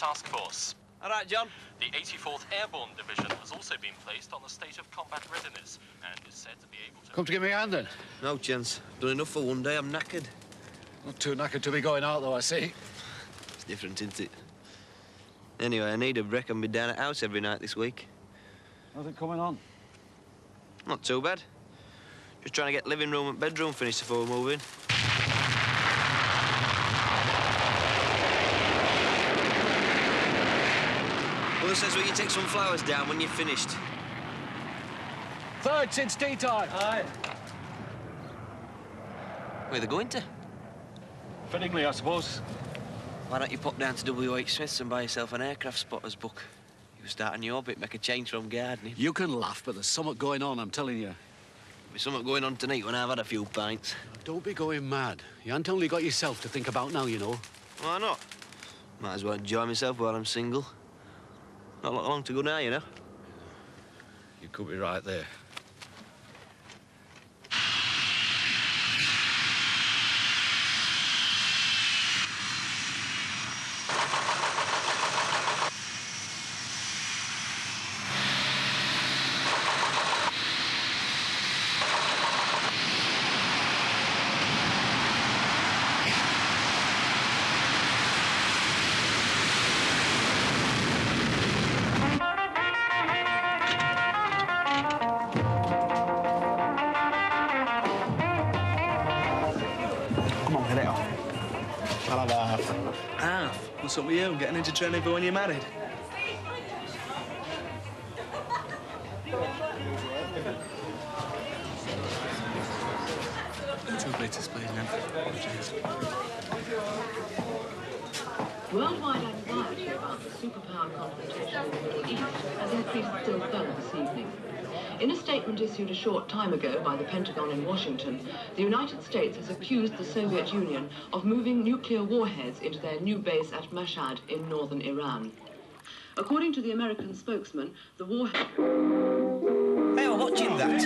task force. All right, John. The 84th Airborne Division has also been placed on the state of combat readiness and is said to be able to... Come to give me a hand, then? No chance. Done enough for one day. I'm knackered. Not too knackered to be going out, though, I see. It's different, isn't it? Anyway, I need a break and be down at house every night this week. How's it coming on? Not too bad. Just trying to get living room and bedroom finished before we move in. Mother says, will you take some flowers down when you're finished? Third since tea time. Aye. Where are they going to? Fittingly, I suppose. Why don't you pop down to W.H. Smith's and buy yourself an aircraft spotter's book? You start a new orbit, make a change from gardening. You can laugh, but there's something going on, I'm telling you. There's something going on tonight when I've had a few pints. Don't be going mad. You ain't only got yourself to think about now, you know. Why not? Might as well enjoy myself while I'm single. Not long to go now, you know. You could be right there. What's up with you? Getting into training for when you're married? Two places, please, man. Apologies. Worldwide anxiety about the superpower confrontation in the Middle East has increased still further this evening. In a statement issued a short time ago by the Pentagon in Washington, the United States has accused the Soviet Union of moving nuclear warheads into their new base at Mashhad in northern Iran. According to the American spokesman, the warhead... Hey, I'm watching that.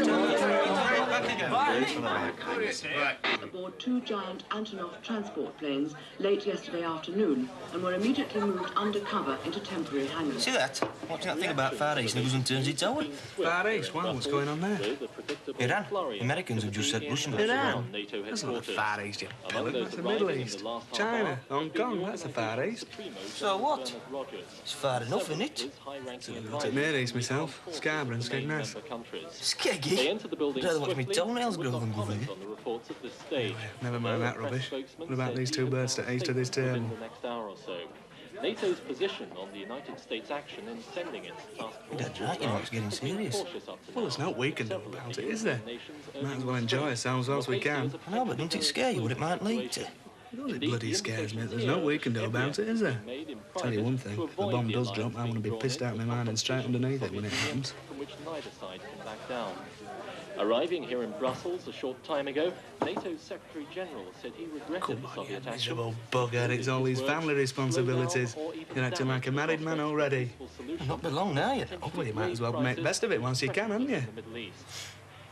aboard two giant Antonov transport planes late yesterday afternoon and were immediately moved undercover into temporary hangars. See that? Watching that thing about Far East and it goes and turns its over. Far East? Wow, what's going on there? Iran. Americans have just said Russian. Iran? That's not the Far East, you pellet. That's the Middle East. China, Hong Kong, that's the Far East. So what? It's far enough, isn't it? I'll take Near East myself. Scarborough and Skegness. Skeggy? I'd rather watch my toenails grow than go there. Anyway, never mind that rubbish. What about these two birds to east of this table? NATO's position on the United States action in sending its task force... That's right, you know, it's getting serious. Well, there's not we can do about it, is there? Might as well enjoy ourselves whilst we can. I know, but doesn't it scare you what it might lead to? It bloody scares me. There's no we can do about it, is there? Tell you one thing, if the bomb does drop, I want to be pissed out of my mind and straight underneath it when it happens. From which neither side can back down. Arriving here in Brussels a short time ago, NATO's Secretary-General said he regretted the Soviet action. Miserable bugger, it's all his family responsibilities. You're acting like a married man already. Not be long now, you know. Well, you might as well make the best of it once you can, haven't you?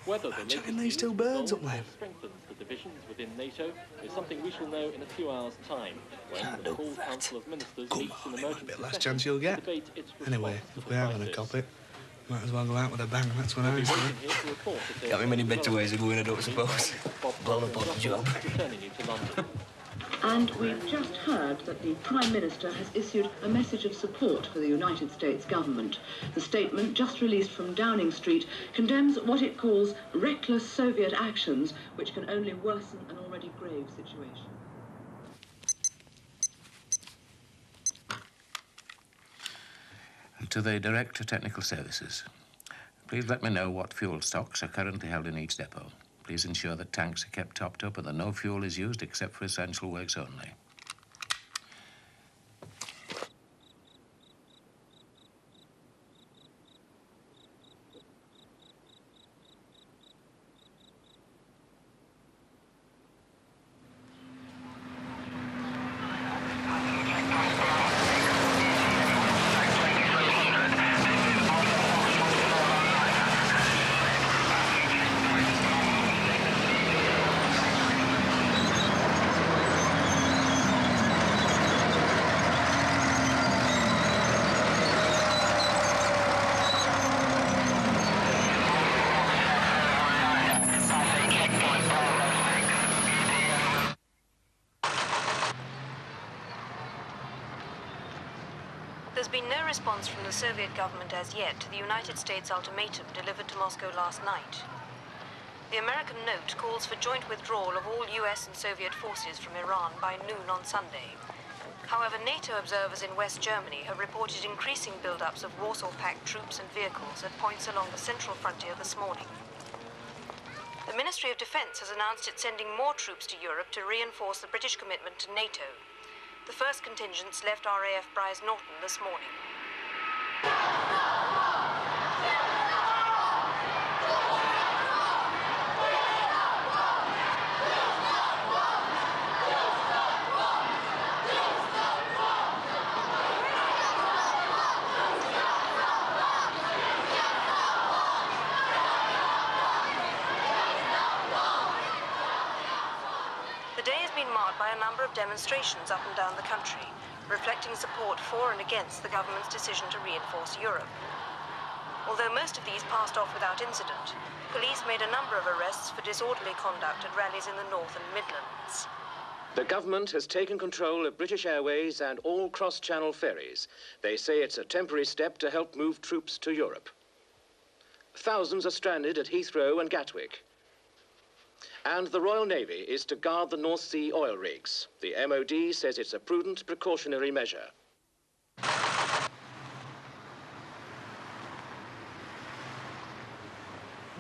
Whether the Chucking these two birds up there. strengthens the divisions within NATO is something we shall know in a few hours' time when Can't the do full that. Council of Ministers Come meets on, in it might emergency be the last session chance you'll to get. debate its Anyway, response if to we the are going to crisis. cop it, might as well go out with a bang, that's what I say. Got me many better ways of going, I don't suppose. Blown up on the job. Returning you to London. And we've just heard that the Prime Minister has issued a message of support for the United States government. The statement, just released from Downing Street, condemns what it calls reckless Soviet actions, which can only worsen an already grave situation. To the Director Technical Services. Please let me know what fuel stocks are currently held in each depot. Please ensure that tanks are kept topped up and that no fuel is used except for essential works only. There's been no response from the Soviet government as yet to the United States ultimatum delivered to Moscow last night. The American note calls for joint withdrawal of all US and Soviet forces from Iran by noon on Sunday. However, NATO observers in West Germany have reported increasing build-ups of Warsaw Pact troops and vehicles at points along the central frontier this morning. The Ministry of Defense has announced it's sending more troops to Europe to reinforce the British commitment to NATO. The first contingents left RAF Brize Norton this morning. The day has been marked by a number of demonstrations up and down the country, reflecting support for and against the government's decision to reinforce Europe. Although most of these passed off without incident, police made a number of arrests for disorderly conduct at rallies in the North and Midlands. The government has taken control of British Airways and all cross-channel ferries. They say it's a temporary step to help move troops to Europe. Thousands are stranded at Heathrow and Gatwick. And the Royal Navy is to guard the North Sea oil rigs. The MOD says it's a prudent precautionary measure.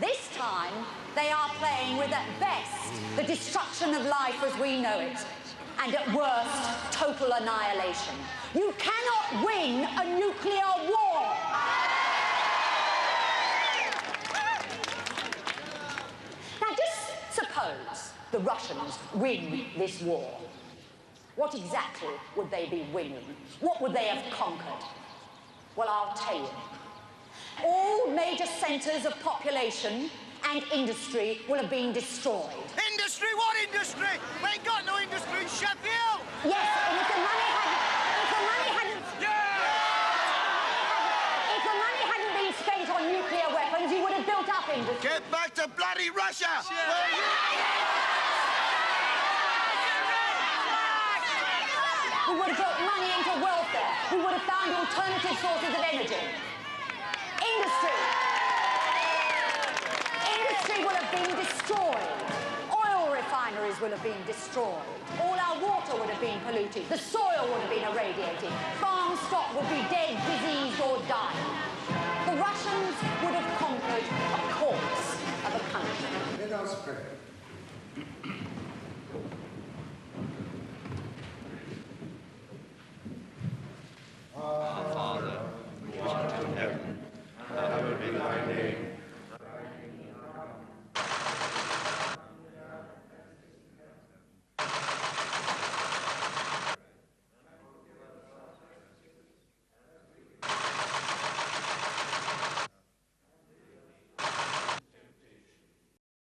This time, they are playing with, at best, the destruction of life as we know it, and at worst, total annihilation. You cannot win a nuclear war! Now, just suppose the Russians win this war. What exactly would they be winning? What would they have conquered? Well, I'll tell you. All major centres of population and industry will have been destroyed. Industry? What industry? We ain't got no industry in Sheffield! Yes, and if the money hadn't been spent on nuclear weapons, you would have built up industry. Get back to bloody Russia! We would have put money into welfare. We would have found alternative sources of energy. Industry will have been destroyed. Oil refineries will have been destroyed. All our water would have been polluted. The soil would have been irradiated. Farm stock would be dead, diseased or dying. The Russians would have conquered a corpse of a country. Let us pray.